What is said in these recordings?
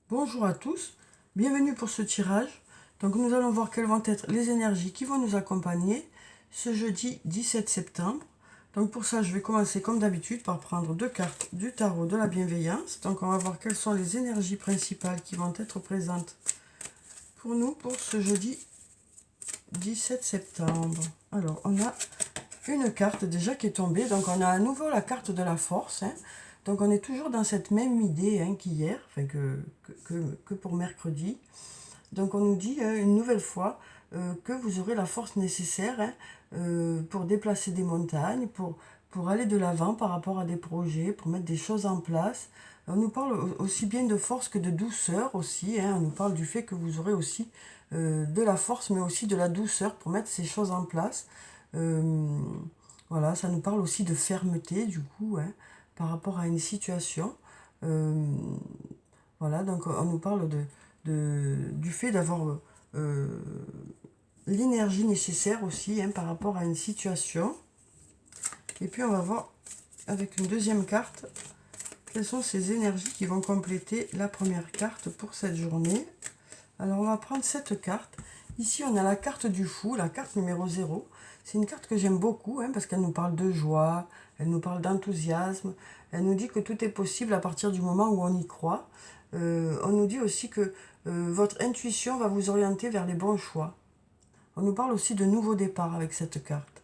Bonjour à tous, bienvenue pour ce tirage. Donc nous allons voir quelles vont être les énergies qui vont nous accompagner ce jeudi 17 septembre. Donc pour ça, je vais commencer comme d'habitude par prendre deux cartes du tarot de la bienveillance. Donc on va voir quelles sont les énergies principales qui vont être présentes pour nous pour ce jeudi 17 septembre. Alors on a une carte déjà qui est tombée. Donc on a à nouveau la carte de la force. Donc on est toujours dans cette même idée qu'hier, enfin que pour mercredi. Donc on nous dit une nouvelle fois que vous aurez la force nécessaire pour déplacer des montagnes, pour aller de l'avant par rapport à des projets, pour mettre des choses en place. On nous parle aussi bien de force que de douceur aussi. On nous parle du fait que vous aurez aussi de la force, mais aussi de la douceur pour mettre ces choses en place. Voilà, ça nous parle aussi de fermeté du coup, par rapport à une situation. Voilà, donc on nous parle du fait d'avoir l'énergie nécessaire aussi par rapport à une situation. Et puis on va voir avec une deuxième carte quelles sont ces énergies qui vont compléter la première carte pour cette journée. Alors on va prendre cette carte. Ici on a la carte du fou, la carte numéro 0. C'est une carte que j'aime beaucoup parce qu'elle nous parle de joie, elle nous parle d'enthousiasme. Elle nous dit que tout est possible à partir du moment où on y croit. On nous dit aussi que votre intuition va vous orienter vers les bons choix. On nous parle aussi de nouveaux départs avec cette carte.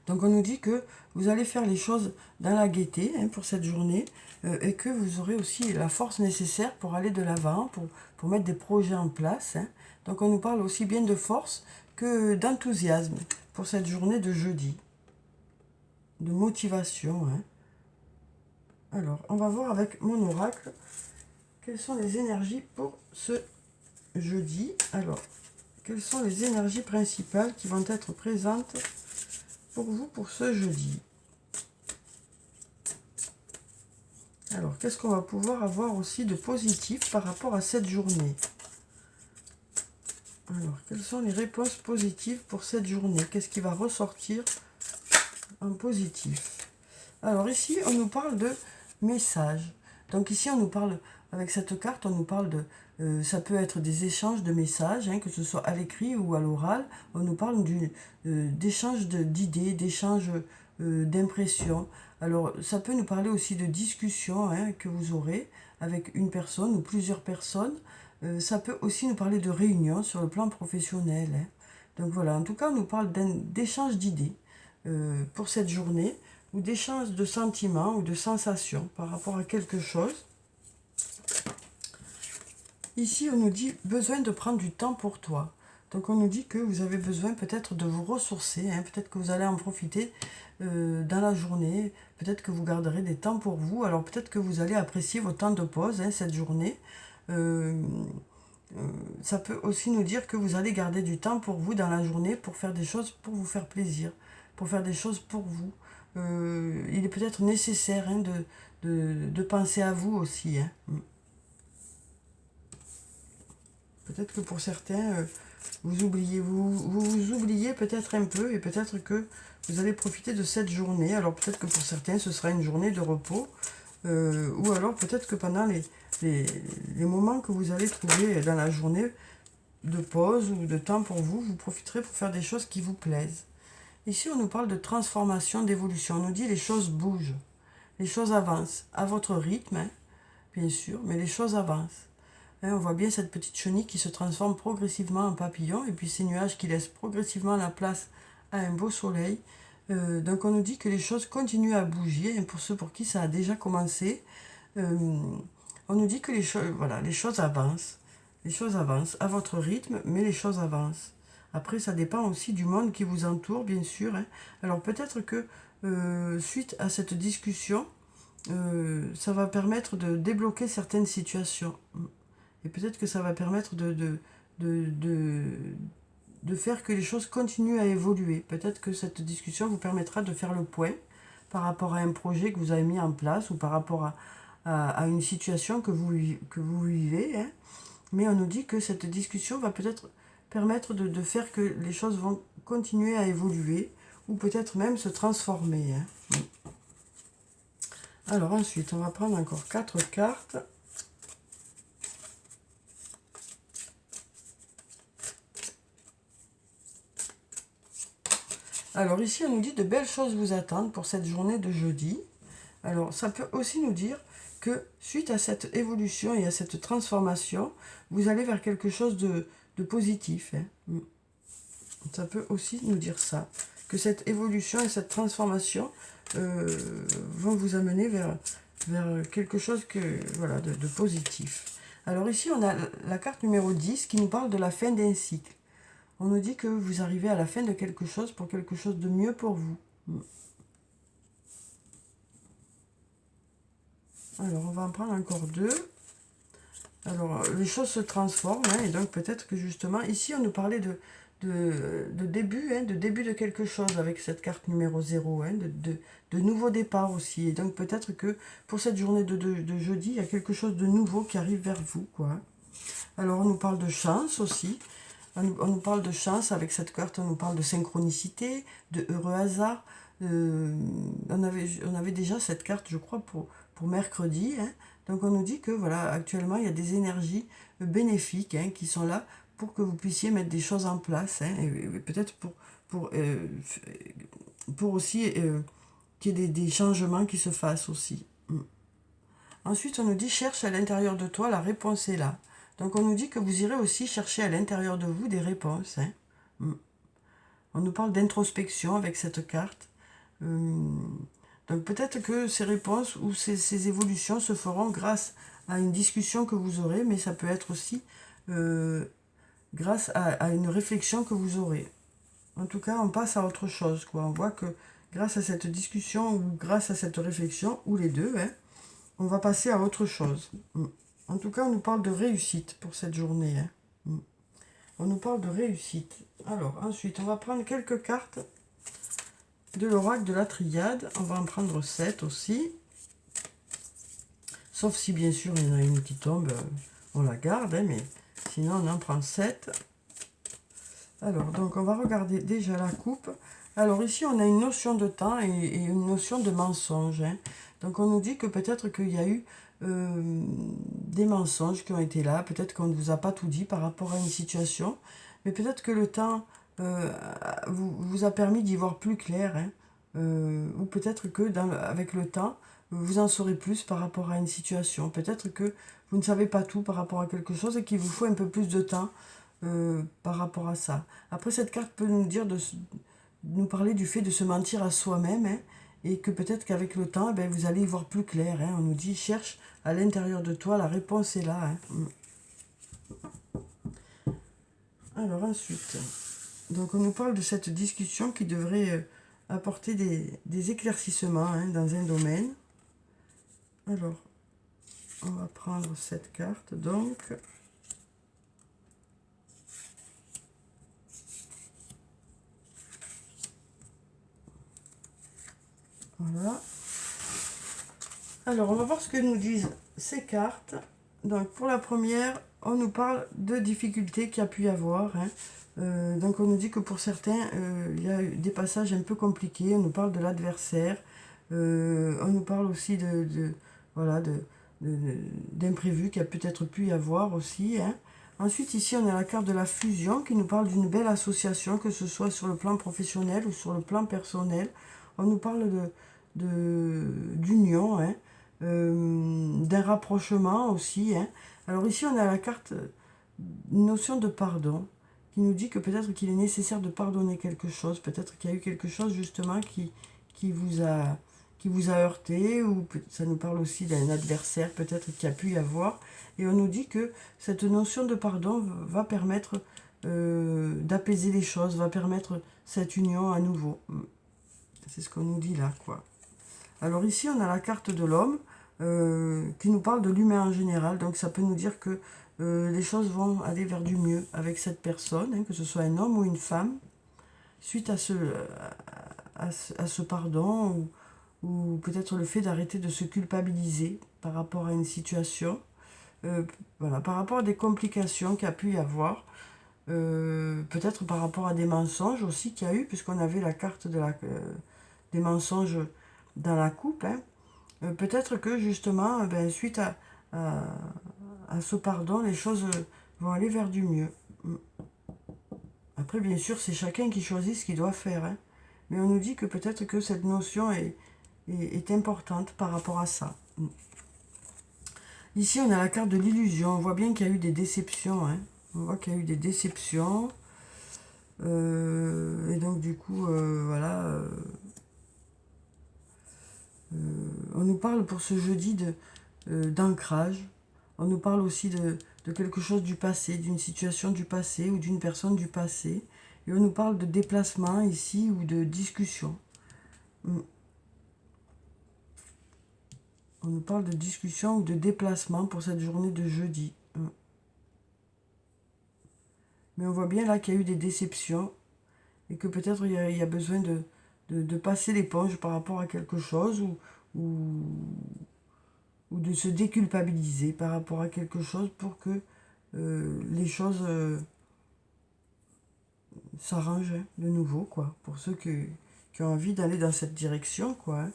Donc on nous dit que vous allez faire les choses dans la gaieté pour cette journée et que vous aurez aussi la force nécessaire pour aller de l'avant, pour mettre des projets en place. Donc on nous parle aussi bien de force que d'enthousiasme pour cette journée de jeudi, de motivation. Alors on va voir avec mon oracle quelles sont les énergies pour ce jeudi. Alors, quelles sont les énergies principales qui vont être présentes pour vous pour ce jeudi? Alors, qu'est-ce qu'on va pouvoir avoir aussi de positif par rapport à cette journée? Alors, quelles sont les réponses positives pour cette journée? Qu'est-ce qui va ressortir en positif? Alors ici, on nous parle de messages. Donc ici, on nous parle, avec cette carte, on nous parle de... ça peut être des échanges de messages, que ce soit à l'écrit ou à l'oral. On nous parle d'échanges d'idées, d'échanges d'impressions. Alors, ça peut nous parler aussi de discussions que vous aurez avec une personne ou plusieurs personnes. Ça peut aussi nous parler de réunions sur le plan professionnel. Donc voilà, en tout cas, on nous parle d'échanges d'idées pour cette journée, ou d'échanges de sentiments ou de sensations par rapport à quelque chose. Ici, on nous dit besoin de prendre du temps pour toi. Donc on nous dit que vous avez besoin peut-être de vous ressourcer, peut-être que vous allez en profiter dans la journée, peut-être que vous garderez des temps pour vous, alors peut-être que vous allez apprécier vos temps de pause cette journée. Ça peut aussi nous dire que vous allez garder du temps pour vous dans la journée pour faire des choses pour vous faire plaisir, pour faire des choses pour vous. Il est peut-être nécessaire de penser à vous aussi. Peut-être que pour certains, vous oubliez peut-être un peu et peut-être que vous allez profiter de cette journée. Alors peut-être que pour certains, ce sera une journée de repos. Ou alors peut-être que pendant les moments que vous allez trouver dans la journée de pause ou de temps pour vous, vous profiterez pour faire des choses qui vous plaisent. Ici, on nous parle de transformation, d'évolution. On nous dit les choses bougent, les choses avancent, à votre rythme, bien sûr, mais les choses avancent. On voit bien cette petite chenille qui se transforme progressivement en papillon, et puis ces nuages qui laissent progressivement la place à un beau soleil. Donc on nous dit que les choses continuent à bouger, pour ceux pour qui ça a déjà commencé. On nous dit que les choses avancent. Les choses avancent à votre rythme, mais les choses avancent. Après, ça dépend aussi du monde qui vous entoure, bien sûr. Alors peut-être que suite à cette discussion, ça va permettre de débloquer certaines situations. Et peut-être que ça va permettre de faire que les choses continuent à évoluer. Peut-être que cette discussion vous permettra de faire le point par rapport à un projet que vous avez mis en place ou par rapport à une situation que vous vivez. Mais on nous dit que cette discussion va peut-être permettre de faire que les choses vont continuer à évoluer ou peut-être même se transformer. Alors ensuite, on va prendre encore 4 cartes. Alors ici, on nous dit de belles choses vous attendent pour cette journée de jeudi. Alors ça peut aussi nous dire que suite à cette évolution et à cette transformation, vous allez vers quelque chose de positif. Hein. Ça peut aussi nous dire ça, que cette évolution et cette transformation vont vous amener vers quelque chose voilà, de positif. Alors ici, on a la carte numéro 10 qui nous parle de la fin d'un cycle. On nous dit que vous arrivez à la fin de quelque chose pour quelque chose de mieux pour vous. Alors, on va en prendre encore deux. Alors, les choses se transforment, hein, et donc peut-être que justement, ici, on nous parlait de début, hein, de début de quelque chose avec cette carte numéro 0, hein, de nouveau départ aussi. Et donc peut-être que pour cette journée de jeudi, il y a quelque chose de nouveau qui arrive vers vous, quoi. Alors, on nous parle de chance aussi. On nous parle de chance avec cette carte, on nous parle de synchronicité, de heureux hasard. On avait déjà cette carte, je crois, pour mercredi. Hein. Donc on nous dit que voilà, actuellement, il y a des énergies bénéfiques, hein, qui sont là pour que vous puissiez mettre des choses en place. Hein, et peut-être pour aussi qu'il y ait des changements qui se fassent aussi. Ensuite, on nous dit cherche à l'intérieur de toi, la réponse est là. Donc on nous dit que vous irez aussi chercher à l'intérieur de vous des réponses. Hein. On nous parle d'introspection avec cette carte. Donc peut-être que ces réponses ou ces évolutions se feront grâce à une discussion que vous aurez, mais ça peut être aussi grâce à une réflexion que vous aurez. En tout cas, on passe à autre chose, quoi. On voit que grâce à cette discussion ou grâce à cette réflexion, ou les deux, hein, on va passer à autre chose. En tout cas, on nous parle de réussite pour cette journée. Hein. On nous parle de réussite. Alors, ensuite, on va prendre quelques cartes de l'oracle de la triade. On va en prendre 7 aussi. Sauf si, bien sûr, il y en a une qui tombe, on la garde, hein, mais sinon, on en prend 7. Alors, donc, on va regarder déjà la coupe. Alors, ici, on a une notion de temps et une notion de mensonge. Hein. Donc, on nous dit que peut-être qu'il y a eu des mensonges qui ont été là. Peut-être qu'on ne vous a pas tout dit par rapport à une situation. Mais peut-être que le temps vous a permis d'y voir plus clair. Hein. Ou peut-être que avec le temps, vous en saurez plus par rapport à une situation. Peut-être que vous ne savez pas tout par rapport à quelque chose et qu'il vous faut un peu plus de temps par rapport à ça. Après, cette carte peut nous dire nous parler du fait de se mentir à soi-même, hein, et que peut-être qu'avec le temps, ben, vous allez y voir plus clair. Hein. On nous dit, cherche à l'intérieur de toi, la réponse est là. Hein. Alors ensuite, donc on nous parle de cette discussion qui devrait apporter des éclaircissements, hein, dans un domaine. Alors, on va prendre cette carte, donc. Voilà. Alors, on va voir ce que nous disent ces cartes. Donc, pour la première, on nous parle de difficultés qu'il y a pu y avoir. Hein. Donc, on nous dit que pour certains, il y a eu des passages un peu compliqués. On nous parle de l'adversaire. On nous parle aussi voilà, d'imprévus qu'il y a peut-être pu y avoir aussi. Hein. Ensuite, ici, on a la carte de la fusion qui nous parle d'une belle association, que ce soit sur le plan professionnel ou sur le plan personnel. On nous parle d'union, hein, d'un rapprochement aussi. Hein. Alors ici, on a la carte, une notion de pardon, qui nous dit que peut-être qu'il est nécessaire de pardonner quelque chose, peut-être qu'il y a eu quelque chose justement qui vous a heurté, ou ça nous parle aussi d'un adversaire peut-être qui a pu y avoir. Et on nous dit que cette notion de pardon va permettre d'apaiser les choses, va permettre cette union à nouveau. C'est ce qu'on nous dit là, quoi. Alors ici, on a la carte de l'homme qui nous parle de l'humain en général. Donc ça peut nous dire que les choses vont aller vers du mieux avec cette personne, hein, que ce soit un homme ou une femme, suite à ce pardon, ou peut-être le fait d'arrêter de se culpabiliser par rapport à une situation. Voilà, par rapport à des complications qu'il y a pu y avoir. Peut-être par rapport à des mensonges aussi qu'il y a eu, puisqu'on avait la carte des mensonges dans la coupe. Hein. Peut-être que justement, ben, suite à ce pardon, les choses vont aller vers du mieux. Après, bien sûr, c'est chacun qui choisit ce qu'il doit faire. Hein. Mais on nous dit que peut-être que cette notion est importante par rapport à ça. Ici, on a la carte de l'illusion. On voit bien qu'il y a eu des déceptions. Hein. On voit qu'il y a eu des déceptions. Et donc, du coup, voilà. On nous parle pour ce jeudi d'ancrage. On nous parle aussi de quelque chose du passé, d'une situation du passé ou d'une personne du passé. Et on nous parle de déplacement ici ou de discussion. On nous parle de discussion ou de déplacement pour cette journée de jeudi. Mais on voit bien là qu'il y a eu des déceptions et que peut-être il y a besoin de passer l'éponge par rapport à quelque chose ou de se déculpabiliser par rapport à quelque chose pour que les choses s'arrangent de nouveau, quoi. Pour ceux qui ont envie d'aller dans cette direction, quoi. Hein.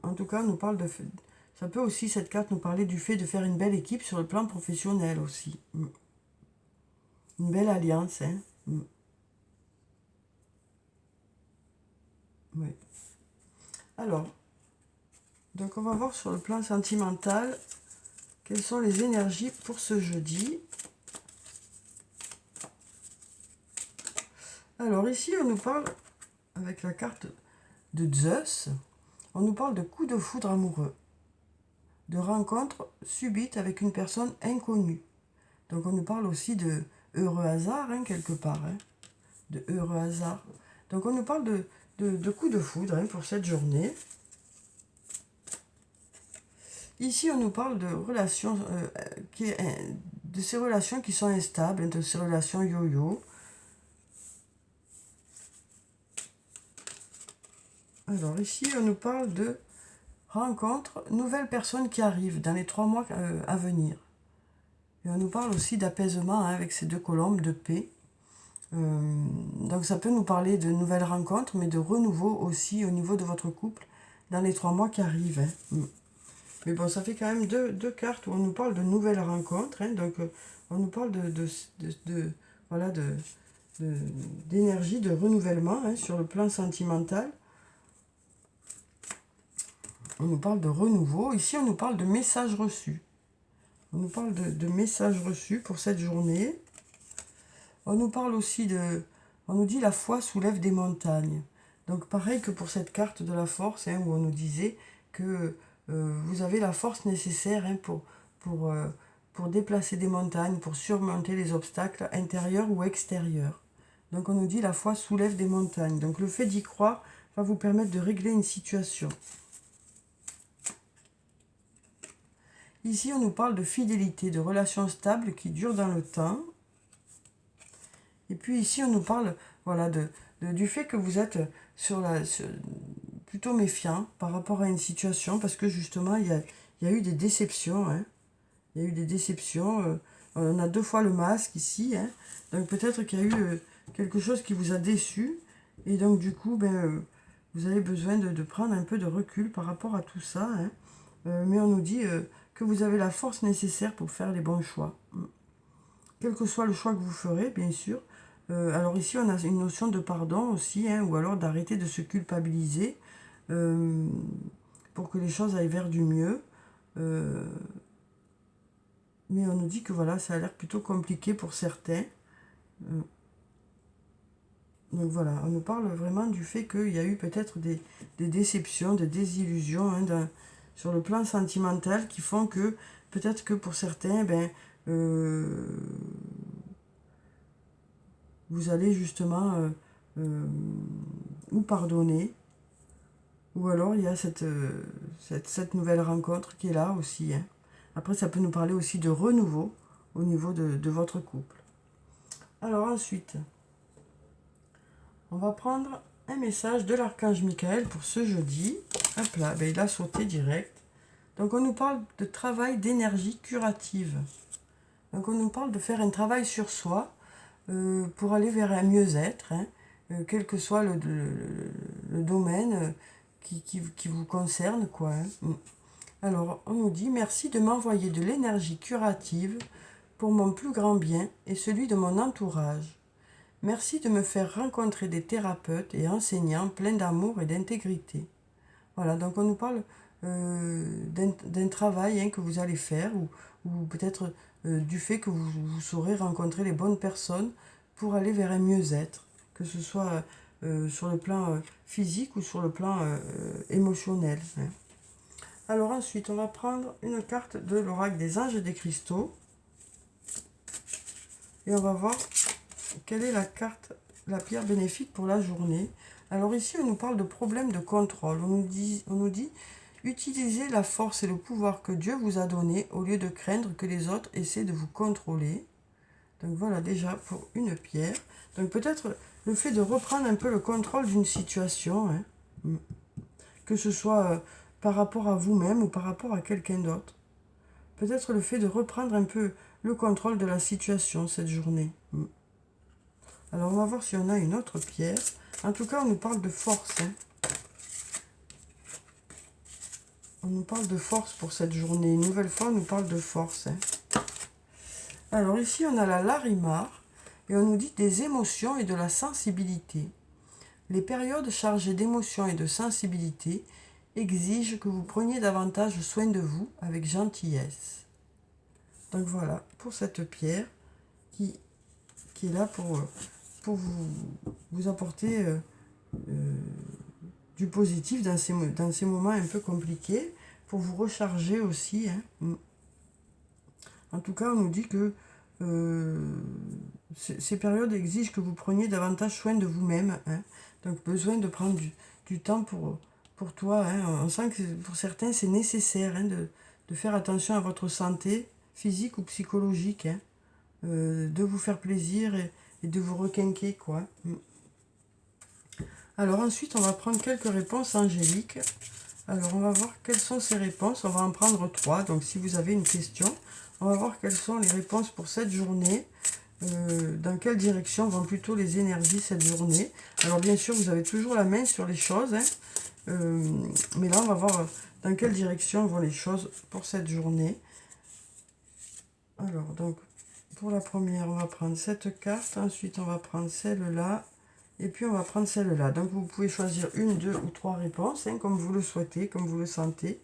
En tout cas, on nous parle de... Ça peut aussi, cette carte, nous parler du fait de faire une belle équipe sur le plan professionnel aussi. Une belle alliance, hein. Oui. Alors, donc on va voir sur le plan sentimental quelles sont les énergies pour ce jeudi. Alors ici, on nous parle, avec la carte de Zeus, on nous parle de coup de foudre amoureux, de rencontre subite avec une personne inconnue. Donc on nous parle aussi de heureux hasard, hein, quelque part, hein, de heureux hasard. Donc on nous parle de coup de foudre hein, pour cette journée. Ici, on nous parle de relations, de ces relations qui sont instables, de ces relations yo-yo. Alors ici, on nous parle de rencontres, nouvelles personnes qui arrivent dans les 3 mois à venir. Et on nous parle aussi d'apaisement hein, avec ces 2 colombes de paix. Donc ça peut nous parler de nouvelles rencontres, mais de renouveau aussi au niveau de votre couple dans les 3 mois qui arrivent. Hein. Mais bon, ça fait quand même deux cartes où on nous parle de nouvelles rencontres. Hein, donc on nous parle voilà, d'énergie, de renouvellement hein, sur le plan sentimental. On nous parle de renouveau. Ici, on nous parle de messages reçus. On nous parle de messages reçus pour cette journée. On nous parle aussi on nous dit la foi soulève des montagnes. Donc pareil que pour cette carte de la force, hein, où on nous disait que vous avez la force nécessaire hein, pour déplacer des montagnes, pour surmonter les obstacles intérieurs ou extérieurs. Donc on nous dit la foi soulève des montagnes. Donc le fait d'y croire va vous permettre de régler une situation. Ici, on nous parle de fidélité, de relations stables qui durent dans le temps. Et puis ici, on nous parle voilà, du fait que vous êtes plutôt méfiant par rapport à une situation, parce que justement, il y a eu des déceptions. Hein. Il y a eu des déceptions. On a 2 fois le masque ici. Hein. Donc peut-être qu'il y a eu quelque chose qui vous a déçu. Et donc du coup, vous avez besoin de prendre un peu de recul par rapport à tout ça. Hein. Mais on nous dit que vous avez la force nécessaire pour faire les bons choix. Quel que soit le choix que vous ferez, bien sûr. Alors ici, on a une notion de pardon aussi, hein, ou alors d'arrêter de se culpabiliser pour que les choses aillent vers du mieux. Mais on nous dit que voilà, ça a l'air plutôt compliqué pour certains. Donc voilà, on nous parle vraiment du fait qu'il y a eu peut-être des déceptions, des désillusions hein, sur le plan sentimental qui font que peut-être que pour certains, vous allez justement ou pardonner, ou alors il y a cette nouvelle rencontre qui est là aussi. Hein. Après, ça peut nous parler aussi de renouveau au niveau de votre couple. Alors ensuite, on va prendre un message de l'archange Michael pour ce jeudi. Hop là, il a sauté direct. Donc on nous parle de travail d'énergie curative. Donc on nous parle de faire un travail sur soi pour aller vers un mieux-être, hein, quel que soit le domaine qui vous concerne, quoi. Hein. Alors on nous dit merci de m'envoyer de l'énergie curative pour mon plus grand bien et celui de mon entourage. Merci de me faire rencontrer des thérapeutes et enseignants pleins d'amour et d'intégrité. Voilà, donc on nous parle d'un travail hein, que vous allez faire ou peut-être du fait que vous saurez rencontrer les bonnes personnes pour aller vers un mieux-être, que ce soit sur le plan physique ou sur le plan émotionnel. Hein. Alors ensuite, on va prendre une carte de l'oracle des anges et des cristaux et on va voir quelle est la carte, la pierre bénéfique pour la journée. Alors ici, on nous parle de problème de contrôle. On nous dit utilisez la force et le pouvoir que Dieu vous a donné au lieu de craindre que les autres essaient de vous contrôler. Donc voilà déjà pour une pierre. Donc peut-être le fait de reprendre un peu le contrôle d'une situation, hein, que ce soit par rapport à vous-même ou par rapport à quelqu'un d'autre. Peut-être le fait de reprendre un peu le contrôle de la situation cette journée. Alors on va voir si on a une autre pierre. En tout cas, on nous parle de force. Hein. On nous parle de force pour cette journée. Une nouvelle fois, on nous parle de force. Hein. Alors ici, on a la Larimar. Et on nous dit des émotions et de la sensibilité. Les périodes chargées d'émotions et de sensibilité exigent que vous preniez davantage soin de vous avec gentillesse. Donc voilà, pour cette pierre qui est là pour vous apporter du positif dans ces moments un peu compliqués, pour vous recharger aussi. Hein. En tout cas, on nous dit que ces périodes exigent que vous preniez davantage soin de vous-même. Hein. Donc, besoin de prendre du temps pour toi. Hein. On sent que pour certains, c'est nécessaire hein, de faire attention à votre santé physique ou psychologique. Hein. De vous faire plaisir et de vous requinquer, quoi. Alors ensuite, on va prendre quelques réponses angéliques. Alors, on va voir quelles sont ces réponses. On va en prendre 3. Donc, si vous avez une question, on va voir quelles sont les réponses pour cette journée. Dans quelle direction vont plutôt les énergies cette journée. Alors, bien sûr, vous avez toujours la main sur les choses. Hein. Mais là, on va voir dans quelle direction vont les choses pour cette journée. Alors, donc, pour la première, on va prendre cette carte. Ensuite, on va prendre celle-là. Et puis, on va prendre celle-là. Donc, vous pouvez choisir une, 2 ou 3 réponses, hein, comme vous le souhaitez, comme vous le sentez.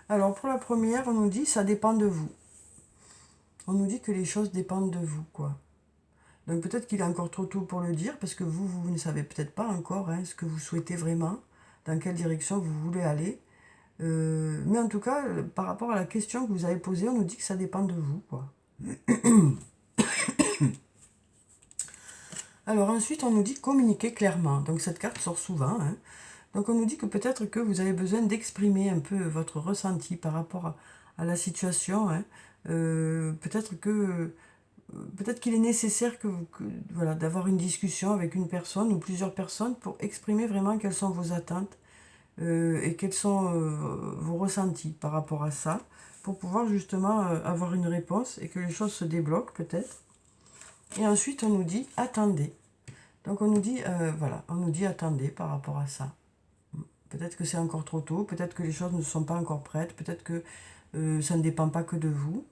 Alors, pour la première, on nous dit, ça dépend de vous. On nous dit que les choses dépendent de vous, quoi. Donc, peut-être qu'il est encore trop tôt pour le dire, parce que vous ne savez peut-être pas encore hein, ce que vous souhaitez vraiment, dans quelle direction vous voulez aller. Mais en tout cas, par rapport à la question que vous avez posée, on nous dit que ça dépend de vous, quoi. Alors ensuite, on nous dit communiquer clairement. Donc cette carte sort souvent. Hein. Donc on nous dit que peut-être que vous avez besoin d'exprimer un peu votre ressenti par rapport à la situation. Hein. Peut-être qu'il est nécessaire voilà, d'avoir une discussion avec une personne ou plusieurs personnes pour exprimer vraiment quelles sont vos attentes et quels sont vos ressentis par rapport à ça, pour pouvoir justement avoir une réponse et que les choses se débloquent peut-être. Et ensuite, on nous dit attendez. Donc, on nous dit, voilà, on nous dit attendez par rapport à ça. Peut-être que c'est encore trop tôt, peut-être que les choses ne sont pas encore prêtes, peut-être que ça ne dépend pas que de vous.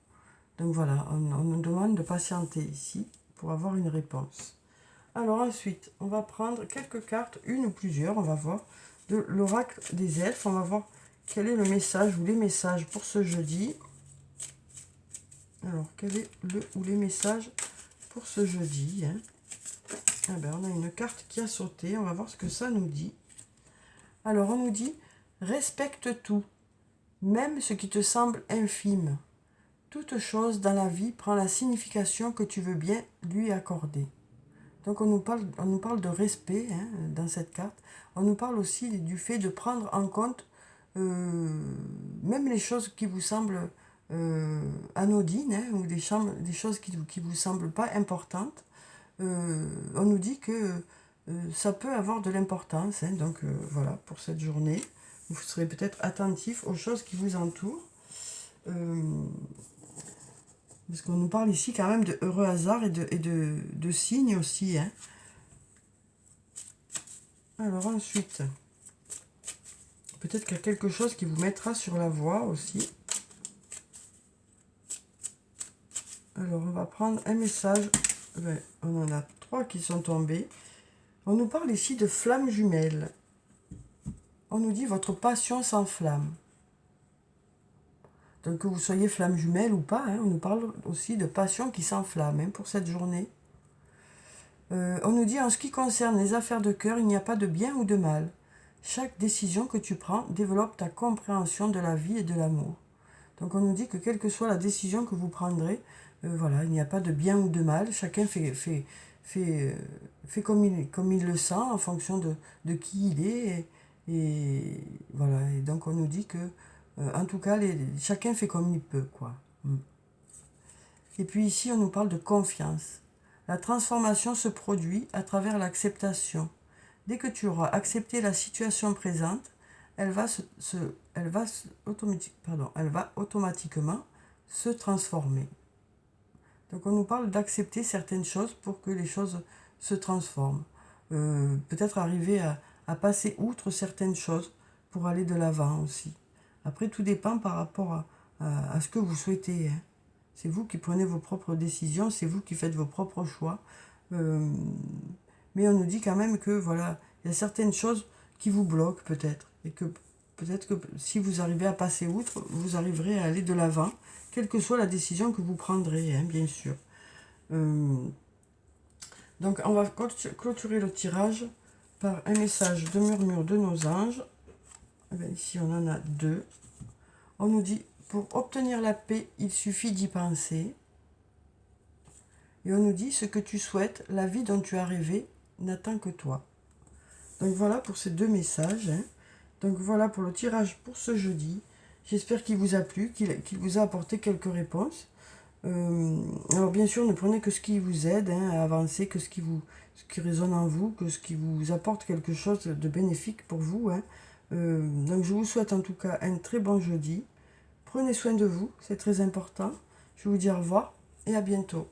Donc, voilà, on nous demande de patienter ici pour avoir une réponse. Alors, ensuite, on va prendre quelques cartes, une ou plusieurs, on va voir, de l'oracle des elfes. On va voir quel est le message ou les messages pour ce jeudi. Alors, quel est le ou les messages pour ce jeudi hein. Ah ben, on a une carte qui a sauté. On va voir ce que ça nous dit. Alors, on nous dit « Respecte tout, même ce qui te semble infime. Toute chose dans la vie prend la signification que tu veux bien lui accorder. » Donc, on nous parle de respect hein, dans cette carte. On nous parle aussi du fait de prendre en compte même les choses qui vous semblent anodines hein, ou des choses qui ne vous semblent pas importantes. On nous dit que ça peut avoir de l'importance. Hein, donc voilà, pour cette journée, vous serez peut-être attentif aux choses qui vous entourent. Parce qu'on nous parle ici quand même de heureux hasard et de signes aussi. Hein. Alors ensuite, peut-être qu'il y a quelque chose qui vous mettra sur la voie aussi. Alors on va prendre un message Ouais, on en a 3 qui sont tombés. On nous parle ici de flammes jumelles. On nous dit votre passion s'enflamme. Donc que vous soyez flamme jumelle ou pas, hein, on nous parle aussi de passion qui s'enflamme hein, pour cette journée. On nous dit en ce qui concerne les affaires de cœur, il n'y a pas de bien ou de mal. Chaque décision que tu prends développe ta compréhension de la vie et de l'amour. Donc on nous dit que quelle que soit la décision que vous prendrez, voilà, il n'y a pas de bien ou de mal. Chacun fait comme il le sent en fonction de qui il est. Et voilà, et donc on nous dit que, en tout cas, chacun fait comme il peut, quoi. Mm. Et puis ici, on nous parle de confiance. La transformation se produit à travers l'acceptation. Dès que tu auras accepté la situation présente, elle va automatiquement se transformer. Donc on nous parle d'accepter certaines choses pour que les choses se transforment. Peut-être arriver à passer outre certaines choses pour aller de l'avant aussi. Après, tout dépend par rapport à ce que vous souhaitez. Hein. C'est vous qui prenez vos propres décisions, c'est vous qui faites vos propres choix. Mais on nous dit quand même que voilà, il y a certaines choses qui vous bloquent peut-être. Et que peut-être que si vous arrivez à passer outre, vous arriverez à aller de l'avant, quelle que soit la décision que vous prendrez, hein, bien sûr. Donc on va clôturer le tirage par un message de murmure de nos anges. Ici on en a 2. On nous dit, pour obtenir la paix, il suffit d'y penser. Et on nous dit, ce que tu souhaites, la vie dont tu as rêvé, n'attend que toi. Donc voilà pour ces 2 messages. Hein. Donc voilà pour le tirage pour ce jeudi. J'espère qu'il vous a plu, qu'il vous a apporté quelques réponses. Alors bien sûr, ne prenez que ce qui vous aide hein, à avancer, que ce qui résonne en vous, que ce qui vous apporte quelque chose de bénéfique pour vous. Hein. Donc je vous souhaite en tout cas un très bon jeudi. Prenez soin de vous, c'est très important. Je vous dis au revoir et à bientôt.